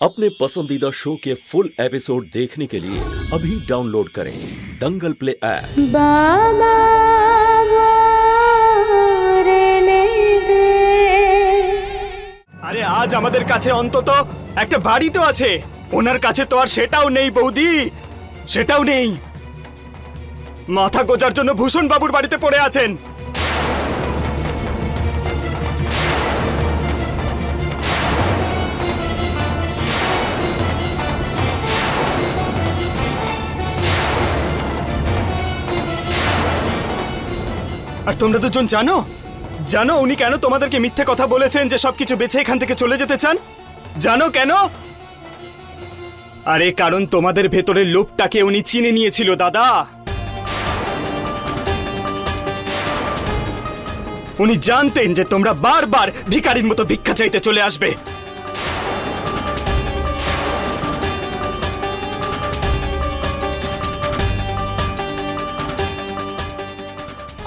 अपने पसंदीदा शो के फुल एपिसोड देखने के लिए अभी डाउनलोड करें दंगल प्ले ऐप। बाबा আরে আজ আমাদের কাছে অন্তত একটা বাড়ি তো আছে, ওনার কাছে তো আর সেটাও নেই বৌদি, সেটাও নেই। মাথা গোজার জন্য ভূষণ বাবুর বাড়িতে পড়ে আছেন। আর তোমরা দুজন জানো জানো উনি কেন তোমাদেরকে মিথ্যে কথা বলেছেন যে সবকিছু বেঁচে এখান থেকে চলে যেতে চান? জানো কেন? আরে কারণ তোমাদের ভেতরের লোভটাকে উনি চিনে নিয়েছিল দাদা। উনি জানতেন যে তোমরা বারবার ভিখারির মতো ভিক্ষা চাইতে চলে আসবে।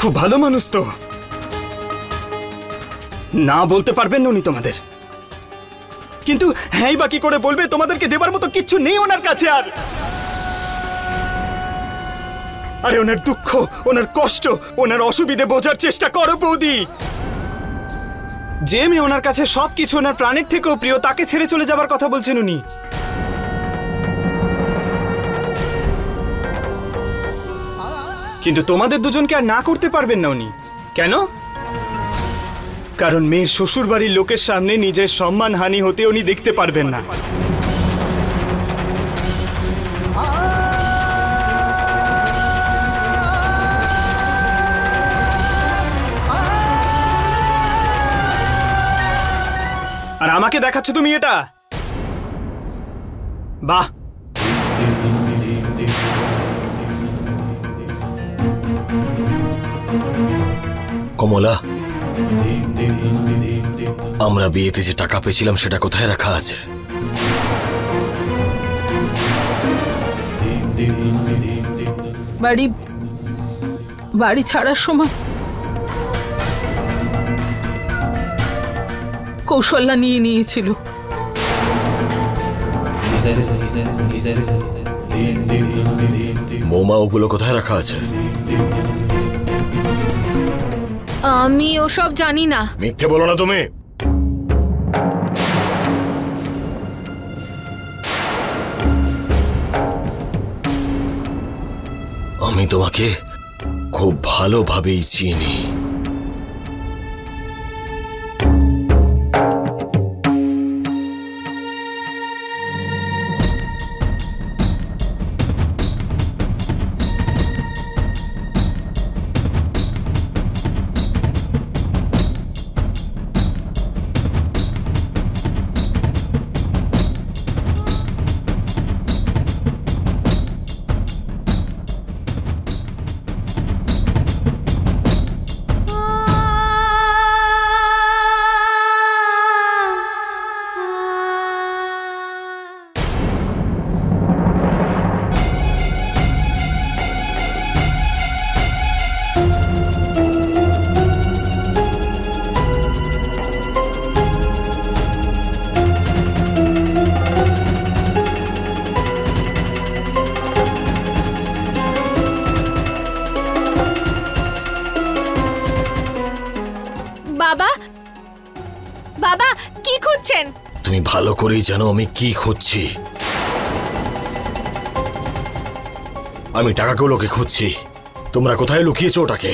খুব ভালো মানুষ তো, না বলতে পারবেন না উনি তোমাদের, কিন্তু হ্যাঁ বাকি করে বলবে তোমাদেরকে দেবার মতো কিচ্ছু নেই ওনার কাছে। আর আরে ওনার দুঃখ, ওনার কষ্ট, ওনার অসুবিধে বোঝার চেষ্টা করো বৌদি। যে মেয়ে ওনার কাছে সবকিছু ওনার প্রাণের থেকেও প্রিয়, তাকে ছেড়ে চলে যাবার কথা বলছেন উনি। কিন্তু তোমাদের দুজনকে আর না করতে পারবেন না উনি। কেন? কারণ মেয়ের শ্বশুর বাড়ির লোকের সামনে নিজের সম্মান হানি হতে উনি দেখতে পারবেন না। আর আমাকে দেখাচ্ছ তুমি এটা? বাহ, কমলা, আমরা বিয়েতে যে টাকা পেয়েছিলাম সেটা কোথায় রাখা আছে? বাড়ি ছাড়ার সময় কৌশল্যা নিয়ে নিয়েছিল। মোমা, ওগুলো কোথায় রাখা আছে? আমি ওসব জানি না। মিথ্যে বলো না তুমি। আমি তোমাকে খুব ভালোভাবেই চিনি। বাবা, বাবা কি খুঁজছেন? তুমি ভালো করেই জানো আমি কি খুঁজছি। আমি টাকাগুলোকে খুঁজছি। তোমরা কোথায় লুকিয়েছো ওটাকে?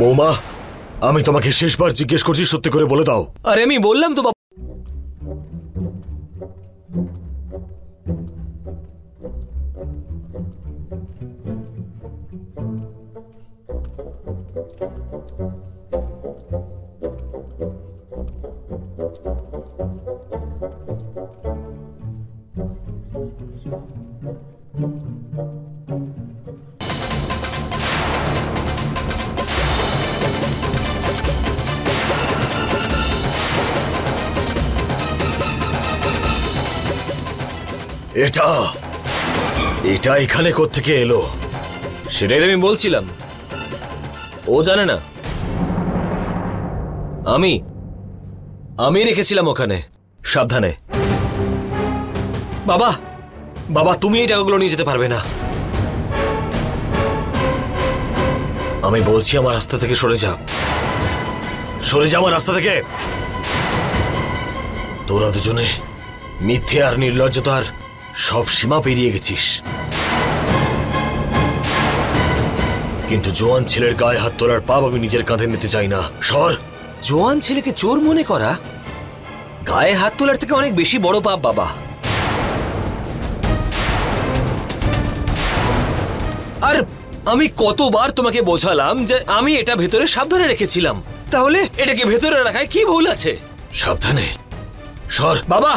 মোমা, আমি তোমাকে শেষবার জিজ্ঞেস করছি, সত্যি করে বলে দাও। আরে আমি বললাম তো বাবা। এটা এটা এখানে কোত্থেকে এলো? সেটাই আমি বলছিলাম। ও জানে না। আমি রেখেছিলাম ওখানে সাবধানে। বাবা বাবা, তুমি এই টাকাগুলো নিয়ে যেতে পারবে না। আমি বলছি আমার রাস্তা থেকে সরে যা, সরে যা আমার রাস্তা থেকে। তোরা দুজনে মিথ্যে আর নির্লজ্জতার সব সীমা পেরিয়ে গেছিস, কিন্তু জোয়ান ছেলের গায়ে হাত তোলার পাপ আমি নিজের কাঁধে নিতে চাই না। সর। জোয়ান ছেলেকে চোর মনে করা গায়ে হাত তোলার থেকে অনেক বেশি বড় পাপ বাবা। আর আমি কতবার তোমাকে বোঝালাম যে আমি এটা ভেতরে সাবধানে রেখেছিলাম, তাহলে এটাকে ভেতরে রাখায় কি ভুল আছে? সাবধানে সর। বাবা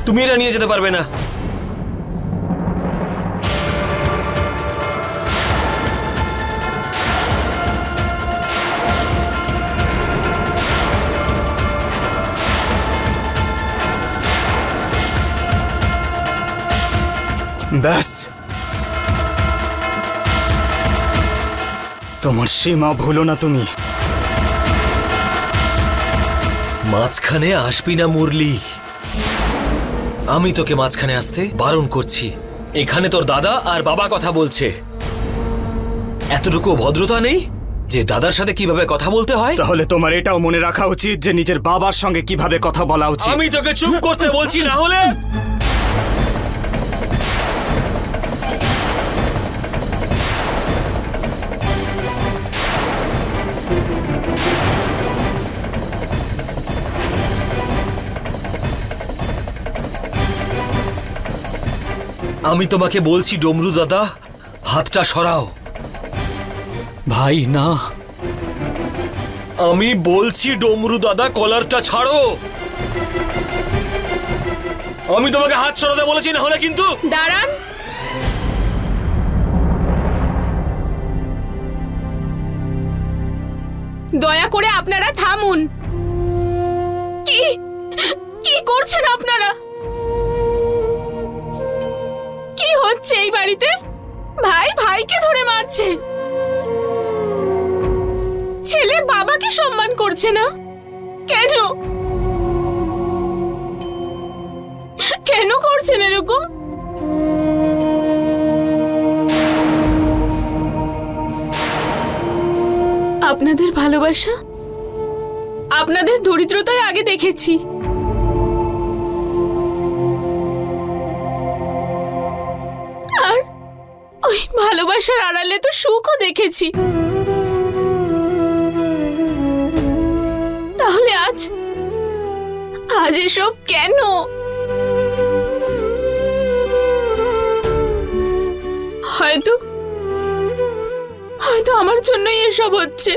তুমি এটা নিয়ে যেতে পারবে না। ব্যাস, তোমার সীমা ভুলো না তুমি। মাঝখানে আসবি না মুরলি, আমি তোকে মাঝখানে আসতে বারণ করছি। এখানে তোর দাদা আর বাবা কথা বলছে, এতটুকু ভদ্রতা নেই যে দাদার সাথে কিভাবে কথা বলতে হয়? তাহলে তোমার এটাও মনে রাখা উচিত যে নিজের বাবার সঙ্গে কিভাবে কথা বলা উচিত। আমি তোকে চুপ করতে বলছি, না হলে আমি তোমাকে বলছি ডমরু দাদা, হাতটা সরাও। ভাই না, আমি বলছি ডমরু দাদা, কলারটা ছাড়ো। আমি তোমাকে হাত সরাতে বলেছি, না হলে কিন্তু। দাঁড়ান। দয়া করে আপনারা থামুন। কি কি করছেন আপনারা? কি হচ্ছে এই বাড়িতে? ভাই ভাইকে ধরে মারছে, ছেলে বাবাকে সম্মান করছে না। কেন কেন করছেন এরকম? আপনাদের ভালোবাসা, আপনাদের দরিদ্রতায় আগে দেখেছি, আর ওই ভালোবাসার আড়ালে তো সুখও দেখেছি। তাহলে আজ এসব কেন? হয়তো আমার জন্যই এসব হচ্ছে।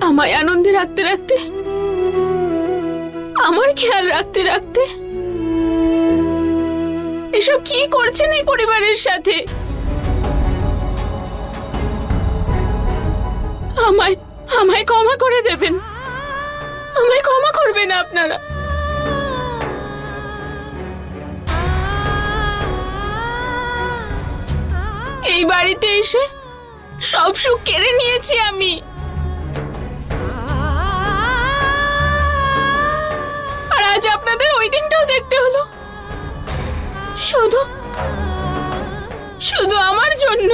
আমায় আনন্দে রাখতে রাখতে, আমার খেয়াল রাখতে রাখতে এসব কি করছেন এই পরিবারের সাথে? আমায় ক্ষমা করে দেবেন, আমায় ক্ষমা করবেন আপনারা। এই বাড়িতে এসে সব সুখ কেড়ে নিয়েছি আমি, আর আজ আপনাদের ওই দিনটাও দেখতে হলো, শুধু আমার জন্য।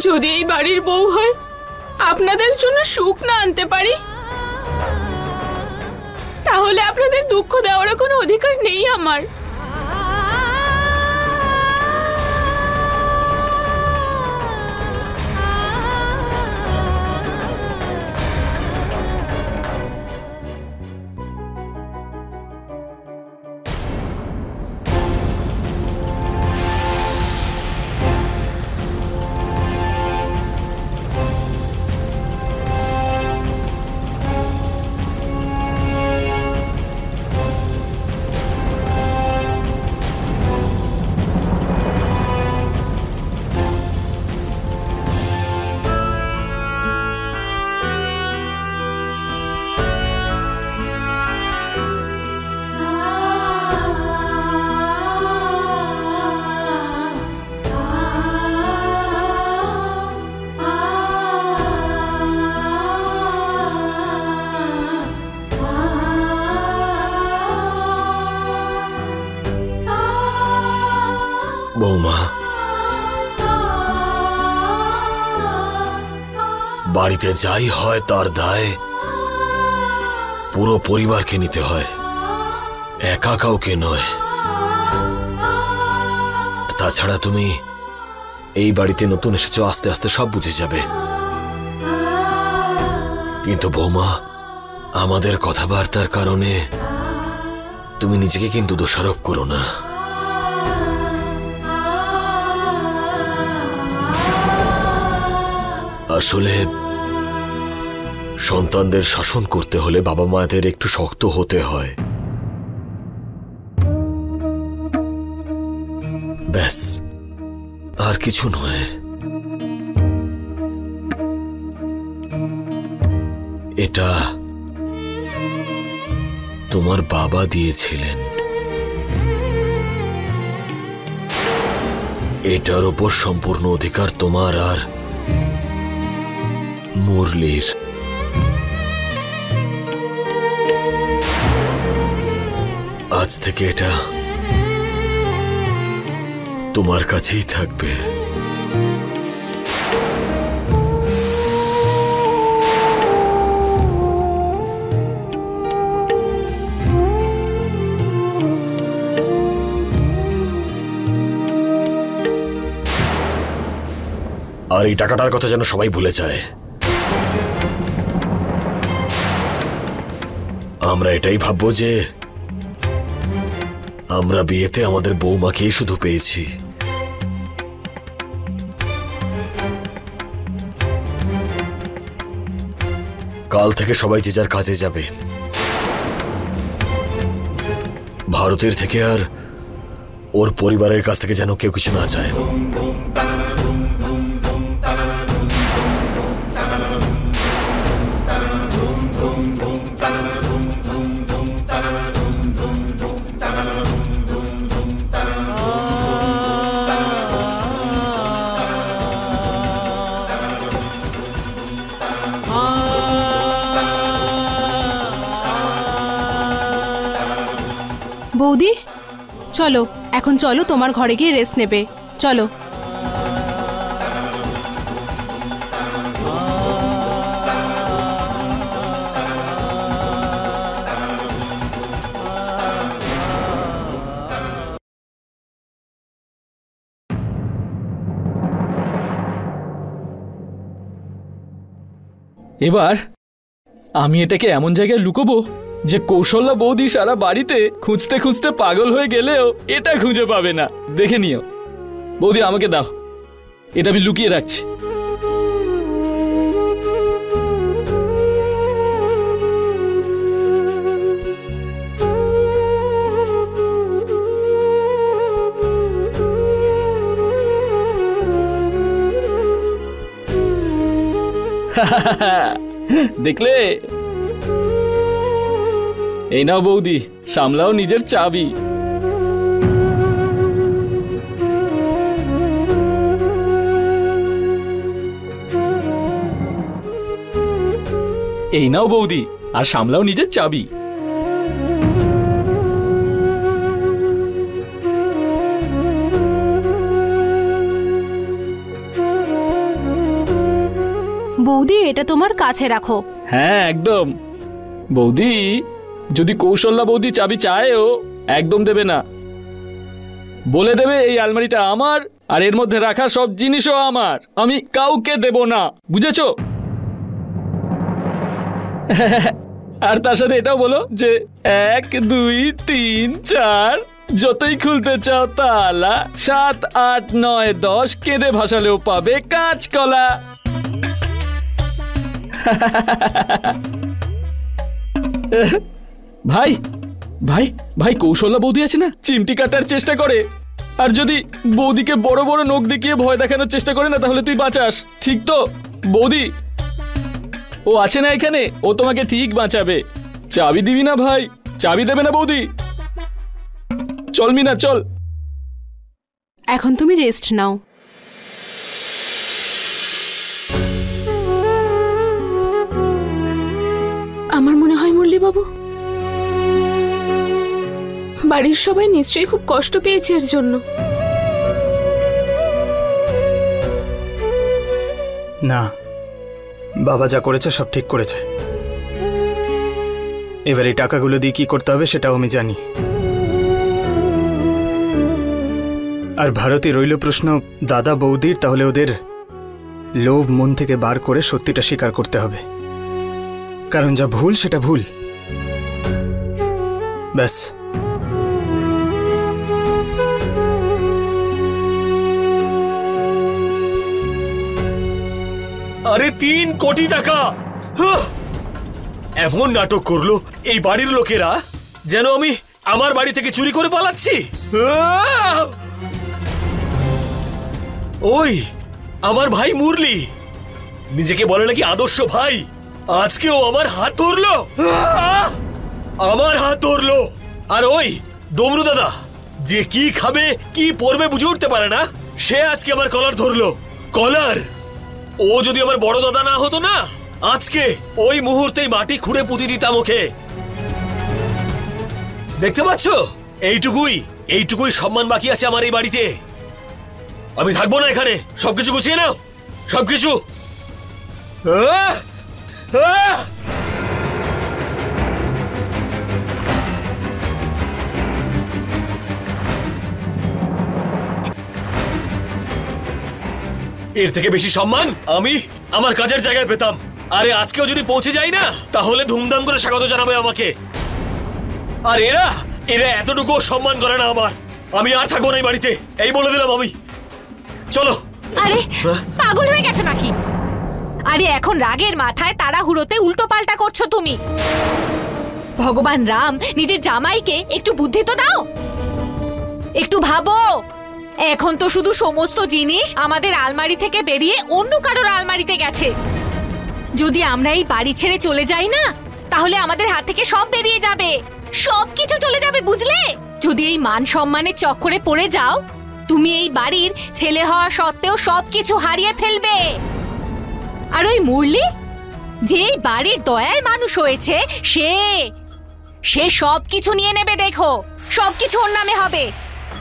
যদি এই বাড়ির বউ হয় আপনাদের জন্য সুখ না আনতে পারি, তাহলে আপনাদের দুঃখ দেওয়ার কোনো অধিকার নেই আমার। বৌমা, বাড়িতে যাই হয় তার দায় পুরো পরিবারকে নিতে হয়, একা কাউকে নয়। তাছাড়া তুমি এই বাড়িতে নতুন এসেছো, আস্তে আস্তে সব বুঝে যাবে। কিন্তু বৌমা, আমাদের কথাবার্তার কারণে তুমি নিজেকে কিন্তু দোষারোপ করো না। আসলে সন্তানদের শাসন করতে হলে বাবা মায়েদের একটু শক্ত হতে হয়, ব্যাস, আর কিছু নয়। এটা তোমার বাবা দিয়েছিলেন, এটার উপর সম্পূর্ণ অধিকার তোমার আর মুরলির। আজ থেকে এটা তোমার কাছেই থাকবে। আর এই টাকাটার কথা যেন সবাই ভুলে যায়। আমরা এটাই ভাববো যে আমরা বিয়েতে আমাদের বৌমাকেই শুধু পেয়েছি। কাল থেকে সবাই যে যার কাজে যাবে। ভারতের থেকে আর ওর পরিবারের কাছ থেকে যেন কেউ কিছু না চায়। বৌদি, চলো এখন, চলো তোমার ঘরে গিয়ে রেস্ট নেবে, চলো। এবার আমি এটাকে এমন জায়গায় লুকোবো যে কৌশল্যা বৌদি সারা বাড়িতে খুঁজতে খুঁজতে পাগল হয়ে গেলেও এটা খুঁজে পাবে না। দেখে নিও। বৌদি, আমাকে দাও, এটা আমি লুকিয়ে রাখছি। দেখলে? এই নাও বৌদি, সামলাও নিজের চাবি। এই নাও বৌদি, আর সামলাও নিজের চাবি। বৌদি, এটা তোমার কাছে রাখো। হ্যাঁ, একদম। বৌদি, যদি কৌশল্যা বৌদি চাবি চায়ও একদম দেবে না, বলে দেবে এই আলমারিটা আমার আর এর মধ্যে রাখা সব জিনিসও আমার, আমি কাউকে দেব না, বুঝেছো? আর তার সাথে এটাও বলো যে 1 2 3 4 যতই খুলতে চাও তালা, 7 8 9 10 কেঁদে ভাসালেও পাবে কাঁচকলা। ভাই ভাই ভাই, কৌশল্যা বৌদি আছে না, চিমটি কাটার চেষ্টা করে, আর যদি বৌদিকে বড় বড় নখ দেখিয়ে ভয় দেখানোর চেষ্টা করে না, তাহলে তুই বাঁচাস, ঠিক তো? বৌদি, ও আছে না এখানে, ও তোমাকে ঠিক বাঁচাবে। চাবি দিবি না ভাই? চাবি দেবে না বৌদি? চল মিনা, চল। এখন তুমি রেস্ট নাও। আমার মনে হয় মুরলি বাবু, বাড়ির সবাই নিশ্চয়ই খুব কষ্ট পেয়েছে এর জন্য। না, বাবা যা করেছে সব ঠিক করেছে। এবার এই টাকাগুলো দিয়ে কি করতে হবে সেটাও আমি জানি। আর ভারতী রইল প্রশ্ন দাদা বৌদির, তাহলে ওদের লোভ মন থেকে বার করে সত্যিটা স্বীকার করতে হবে, কারণ যা ভুল সেটা ভুল। ব্যাস। আরে 3 কোটি টাকা! এমন নাটক করলো এই বাড়ির লোকেরা যেন আমি আমার বাড়ি থেকে চুরি করে পালাচ্ছি। ওই আমার ভাই মুরলি নিজেকে বলে নাকি আদর্শ ভাই, আজকেও আমার হাত ধরলো, আমার হাত ধরলো। আর ওই ডমরু দাদা যে কি খাবে কি পরবে বুঝে উঠতে পারে না, সে আজকে আমার কলার ধরলো। কলার! ও যদি আমার বড় দাদা না হতো না, আজকে ওই মুহূর্তেই মাটি খুঁড়ে পুঁতি দিতাম ওকে। দেখতে পাচ্ছ, এইটুকুই সম্মান বাকি আছে আমার এই বাড়িতে। আমি থাকবো না এখানে। সবকিছু গুছিয়ে নাও, সবকিছু। এর থেকে বেশি সম্মান আমি আমার কাজের জায়গায় পেতাম। আরে আজকেও যদি পৌঁছে যাই না, তাহলে ধুমধাম করে স্বাগত জানাবে আমাকে। আর এরা এতটুকু সম্মান করে না আমার। আমি আর থাকবো না এই বাড়িতে, এই বলে দিলাম আমি। চলো। আরে পাগল হয়ে গেছো নাকি? আরে এখন রাগের মাথায় তাড়াহুড়োতে উল্টো পাল্টা করছো তুমি। ভগবান রাম নিজের জামাইকে একটু বুদ্ধি তো দাও, একটু ভাবো। এখন তো শুধু সমস্ত জিনিস আমাদের আলমারি থেকে বেরিয়ে অন্য কারোর আলমারিতে গেছে। যদি আমরা এই বাড়ি ছেড়ে চলে যাই না, তাহলে আমাদের হাত থেকে সব বেরিয়ে যাবে, সবকিছু চলে যাবে, বুঝলে? যদি এই মান সম্মানের চক্করে পড়ে যাও, তুমি এই বাড়ির ছেলে হওয়া সত্ত্বেও সবকিছু হারিয়ে ফেলবে। আর ওই মুরলি যে এই বাড়ির দয়াল মানুষ হয়েছে, সে সবকিছু নিয়ে নেবে। দেখো, সবকিছু ওর নামে হবে।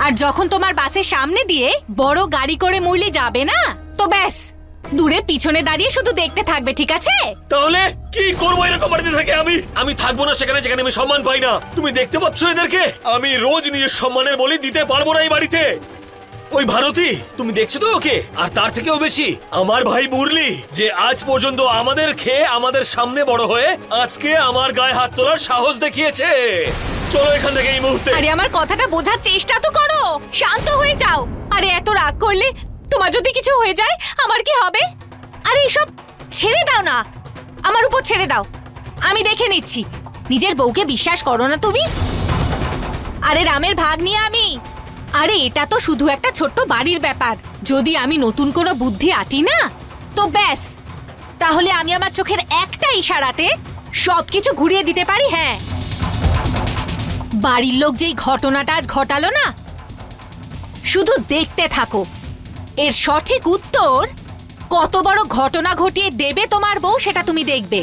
আর যখন তোমার বাসের সামনে দিয়ে বড় গাড়ি করে মুরলি যাবে না, তো ব্যাস দূরে পিছনে দাঁড়িয়ে শুধু দেখতে থাকবে, ঠিক আছে? তাহলে কি করবো এরকম বাড়িতে থেকে? আমি থাকবো না সেখানে যেখানে আমি সম্মান পাই না। তুমি দেখতে পাচ্ছ এদেরকে? আমি রোজ নিজের সম্মানের বলি দিতে পারবো না এই বাড়িতে। ওই ভারতী, তুমি দেখছো তো ওকে? আর তার থেকেও বেশি আমার ভাই মুরলি, যে আজ পর্যন্ত আমাদের খেয়ে আমাদের সামনে বড় হয়ে আজকে আমার গায়ে হাত তোলার সাহস দেখিয়েছে। চলো এখান থেকে এই মুহূর্তে। আরে আমার কথাটা বোঝার চেষ্টা তো করো, শান্ত হয়ে যাও। আরে এত রাগ করলে তোমার যদি কিছু হয়ে যায় আমার কি হবে? আরে এসব ছেড়ে দাও না, আমার উপর ছেড়ে দাও, আমি দেখে নিচ্ছি। নিজের বউকে বিশ্বাস করো না তুমি? আরে রামের ভাগ নিয়ে আমি। আরে এটা তো শুধু একটা ছোট্ট বাড়ির ব্যাপার। যদি আমি নতুন কোনো বুদ্ধি আঁটি না, তো ব্যাস, তাহলে আমি আমার চোখের একটা ইশারাতে সবকিছু ঘুরিয়ে দিতে পারি। হ্যাঁ, বাড়ির লোক যেই ঘটনাটা আজ ঘটালো না, শুধু দেখতে থাকো। এর সঠিক উত্তর কত বড় ঘটনা ঘটিয়ে দেবে তোমার বউ, সেটা তুমি দেখবে।